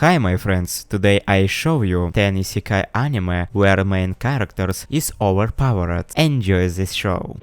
Hi my friends, today I show you 10 Isekai anime where main characters is overpowered. Enjoy this show.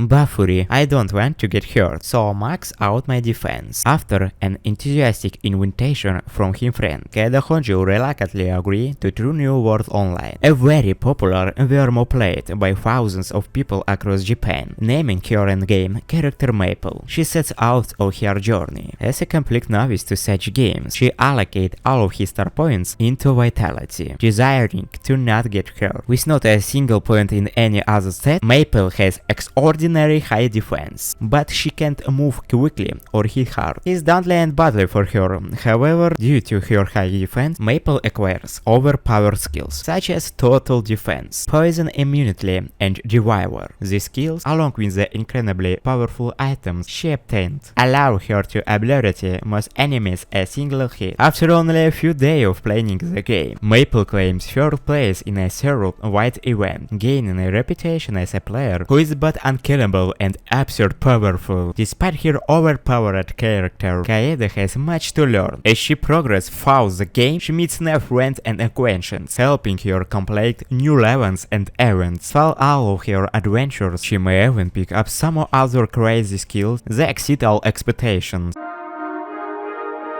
Bafuri, I don't want to get hurt, so max out my defense. After an enthusiastic invitation from his friend, Keda Honjo reluctantly agreed to True New World Online, a very popular VRMO played by thousands of people across Japan, naming her endgame character Maple. She sets out on her journey. As a complete novice to such games, she allocates all of his star points into vitality, desiring to not get hurt. With not a single point in any other stat, Maple has extraordinary high defense, but she can't move quickly or hit hard. It's dauntless and badly for her. However, due to her high defense, Maple acquires overpowered skills, such as Total Defense, Poison Immunity, and Reviver. These skills, along with the incredibly powerful items she obtained, allow her to obliterate most enemies a single hit. After only a few days of playing the game, Maple claims third place in a server-wide event, gaining a reputation as a player who is but unkillable and absurd powerful. Despite her overpowered character, Kaede has much to learn. As she progresses through the game, she meets new friends and acquaintances, helping her complete new levels and events. Through all of her adventures, she may even pick up some other crazy skills that exceed all expectations.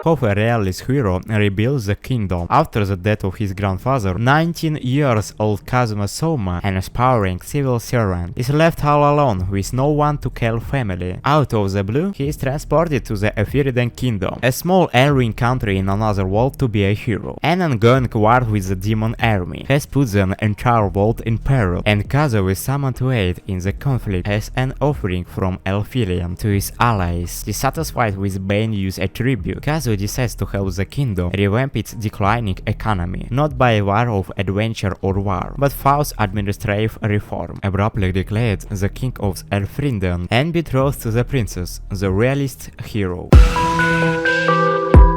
How a realist hero rebuilds the kingdom. After the death of his grandfather, 19-year-old Kazuma Soma, an aspiring civil servant, is left all alone with no one to call family. Out of the blue, he is transported to the Ephiridan Kingdom, a small alien country in another world, to be a hero. An ongoing war with the demon army has put the entire world in peril, and Kazuo is summoned to aid in the conflict as an offering from Elfirian to his allies. Dissatisfied with Bane use attribute, Kazuo decides to help the kingdom revamp its declining economy, not by a war of adventure or war, but through administrative reform. Abruptly declared the king of Elfrinden and betrothed to the princess, the realist hero.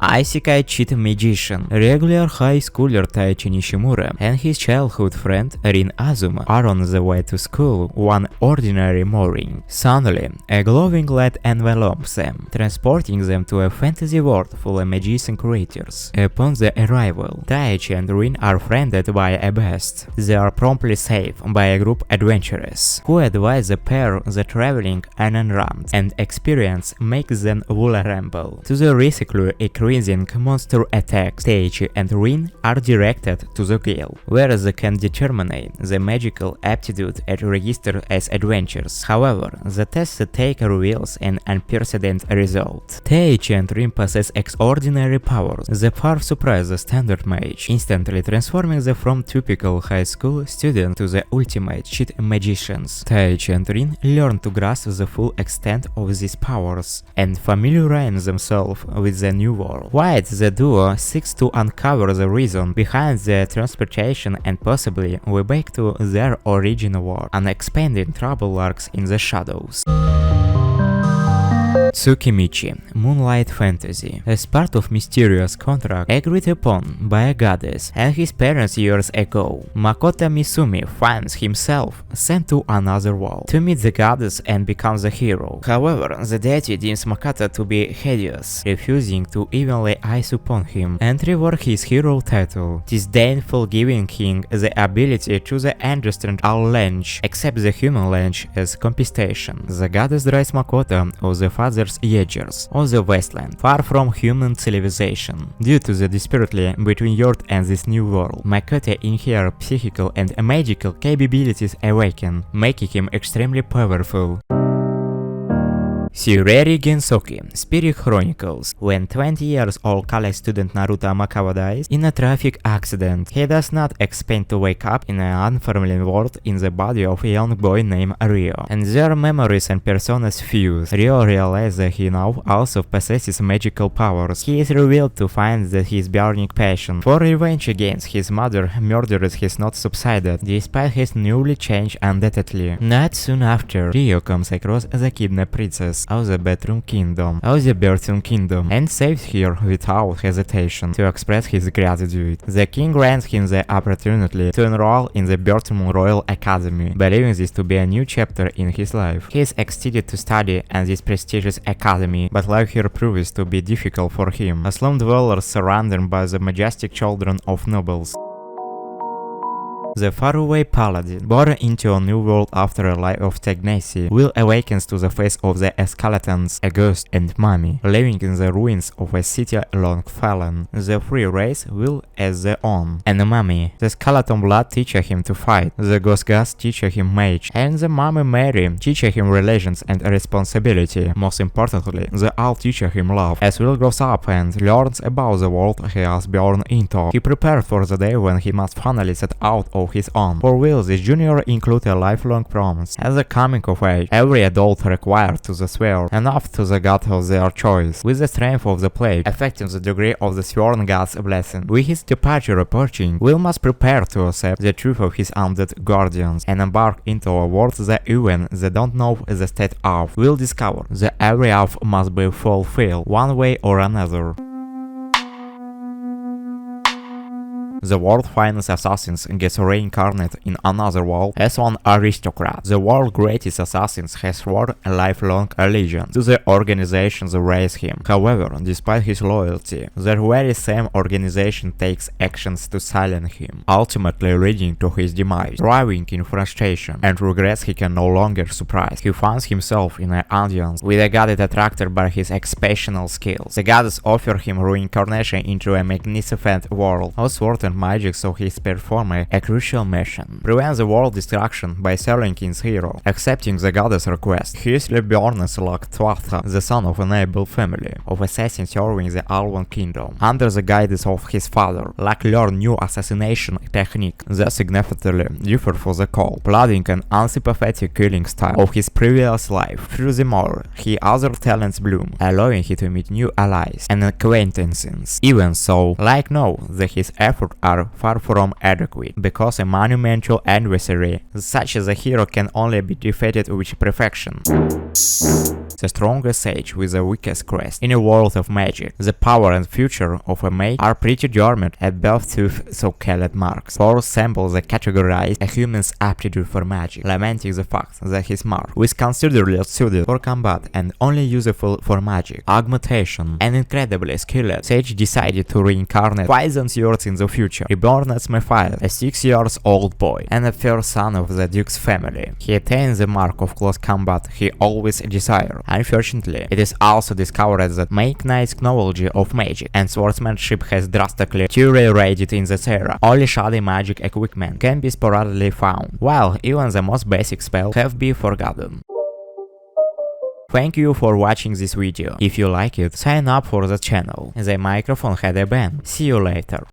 Isekai cheat magician. Regular high schooler Taichi Nishimura and his childhood friend Rin Azuma are on the way to school one ordinary morning. Suddenly, a glowing light envelops them, transporting them to a fantasy world full of magician creatures. Upon their arrival, Taichi and Rin are friended by a beast. They are promptly saved by a group of adventurers, who advise the pair that traveling unarmed and experience makes them vulnerable to the riskily increasing monster attacks. Taichi and Rin are directed to the gale, where they can determine the magical aptitude and register as adventures. However, the test take reveals an unprecedented result. Taichi and Rin possess extraordinary powers that far surprise the standard mage, instantly transforming them from typical high school student to the ultimate cheat magicians. Taichi and Rin learn to grasp the full extent of these powers and familiarize themselves with the new world. While the duo seeks to uncover the reason behind their transportation and possibly way back to their original world, and expanding trouble lurks in the shadows. Tsukimichi, Moonlight Fantasy. As part of mysterious contract agreed upon by a goddess and his parents years ago, Makoto Misumi finds himself sent to another world to meet the goddess and becomes a hero. However, the deity deems Makoto to be hideous, refusing to evenly eyes upon him and reward his hero title, disdainful giving him the ability to understand all language except the human language as compensation. The goddess drives Makoto of the father's years of the wasteland, far from human civilization. Due to the disparity between Earth and this new world, Makoto inherits psychical and magical capabilities awaken, making him extremely powerful. Shireri Gensoki, Spirit Chronicles. When 20-year-old college student Naruto Amakawa dies in a traffic accident, he does not expect to wake up in an unfamiliar world in the body of a young boy named Ryo, and their memories and personas fuse. Ryo realizes that he now also possesses magical powers. He is revealed to find that his burning passion for revenge against his mother murderers has not subsided, despite his newly changed undoubtedly. Not soon after, Ryo comes across the kidnapped princess. gates of the bedroom kingdom of the Birthing Kingdom and saves her without hesitation to express his gratitude. The king grants him the opportunity to enroll in the Birthing Royal Academy, believing this to be a new chapter in his life. He is excited to study at this prestigious academy, but life here proves to be difficult for him. A slum dweller surrounded by the majestic children of nobles. The faraway paladin, born into a new world after a life of stagnancy, will awakens to the face of the skeletons, a ghost and mummy, living in the ruins of a city long fallen. The free race will as their own. And the mummy, the skeleton blood teacher him to fight, the ghost gods teacher him mage, and the mummy Mary teacher him religions and responsibility. Most importantly, the owl teacher him love. As Will grows up and learns about the world he has born into, he prepares for the day when he must finally set out of his own. For Will, this junior includes a lifelong promise. As a coming of age, every adult requires to the swear, enough to the god of their choice, with the strength of the plague, affecting the degree of the sworn god's blessing. With his departure approaching, Will must prepare to accept the truth of his undead guardians, and embark into a world that even they don't know the state of. Will discover that every oath must be fulfilled, one way or another. The world's finest assassins gets reincarnated in another world as one aristocrat. The world's greatest assassins has sworn a lifelong allegiance to the organization that raised him. However, despite his loyalty, the very same organization takes actions to silence him, ultimately leading to his demise. Driving in frustration and regrets he can no longer suppress, he finds himself in an audience with a goddess attracted by his exceptional skills. The goddess offers him reincarnation into a magnificent world of sword and magic, so he is performing a crucial mission: prevent the world destruction by selling his hero. Accepting the goddess' request, he is reborn as Twatha, the son of a noble family of assassins serving the Alwan Kingdom. Under the guidance of his father, Luck learned new assassination technique that significantly differ from the cold, blooding and unsympathetic killing style of his previous life. Through the more, his other talents bloom, allowing him to meet new allies and acquaintances. Even so, Luck knows that his efforts are far from adequate, because a monumental adversary such as a hero can only be defeated with perfection. The strongest sage with the weakest crest. In a world of magic, the power and future of a mage are pretty dormant at birth to so-called marks. For example, they categorize a human's aptitude for magic, lamenting the fact that his mark was considerably suited for combat and only useful for magic augmentation. An incredibly skilled sage decided to reincarnate 1000 years in the future, reborn as Mephiles, a 6-year-old boy and a first son of the Duke's family. He attained the mark of close combat he always desired. Unfortunately, it is also discovered that Make Knight's knowledge of magic and swordsmanship has drastically deteriorated in this era. Only shoddy magic equipment can be sporadically found, while even the most basic spells have been forgotten. Thank you for watching this video. If you like it, sign up for the channel. The microphone had a ban. See you later.